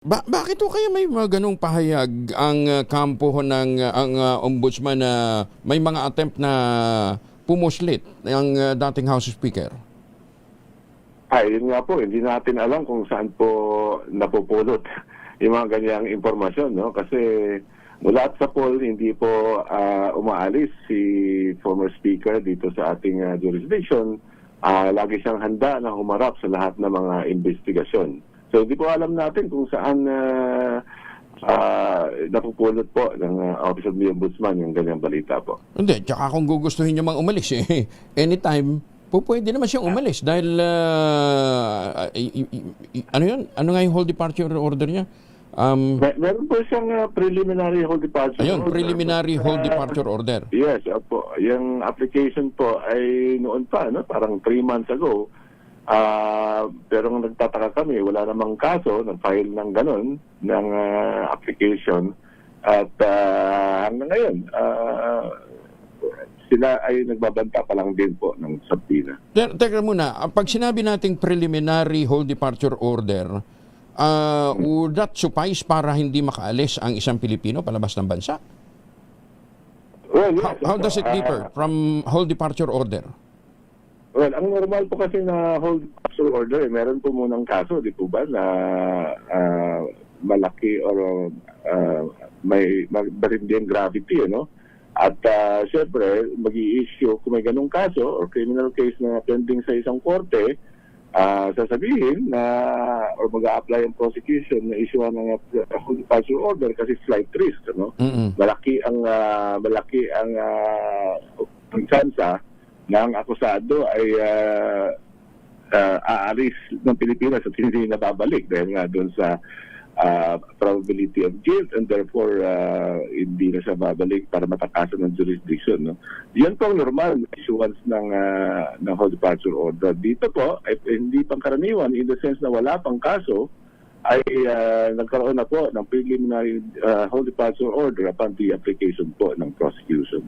Bakit ho kaya may mga ganong pahayag ang kampo ho ng ombudsman na may mga attempt na pumuslit ng dating House Speaker? Ay, yun nga po, hindi natin alam kung saan po napupulot yung mga ganyang impormasyon, no? Kasi mula sa poll, hindi po umaalis si former speaker dito sa ating jurisdiction. Lagi siyang handa na humarap sa lahat ng mga investigasyon. So, hindi po alam natin kung saan napupulot po ng Office of the Ombudsman yung ganyang balita po. Hindi, tsaka kung gugustuhin niya mang umalis, anytime, pwede naman siyang umalis dahil, ano yun? Ano nga yung whole departure order niya? Meron po siyang preliminary hold departure Ayun, order. preliminary hold departure order. Yes, po. Yung application po ay noon pa, no? Parang 3 months ago. Pero nagtataka kami, wala namang kaso, nag-file ng ganun, ng application. At hanggang ngayon, sila ay nagbabanta pa lang din po ng subpoena. Teka muna, pag sinabi nating preliminary hold departure order, would that suffice para hindi makaalis ang isang Pilipino palabas ng bansa? Well, yes, How does it differ from hold departure order? Well, ang normal po kasi na hold departure order, meron po munang kaso, di po ba, na malaki or may matinding gravity, ano? At syempre, mag-i-issue kung may ganung kaso or criminal case na pending sa isang korte, sasabihin na or mag-a-apply ang prosecution na issuean ng hold departure order kasi flight risk, ano? Malaki ang tsansa na ang akusado ay aalis ng Pilipinas at hindi nababalik dahil nga doon sa probability of guilt and therefore hindi na siya babalik para matakasan ng jurisdiction. No? Yan po ang normal issuance ng hold departure order. Dito po, ay hindi pangkaraniwan in the sense na wala pang kaso, ay nagkaroon na po ng preliminary hold departure order upon the application po ng prosecution.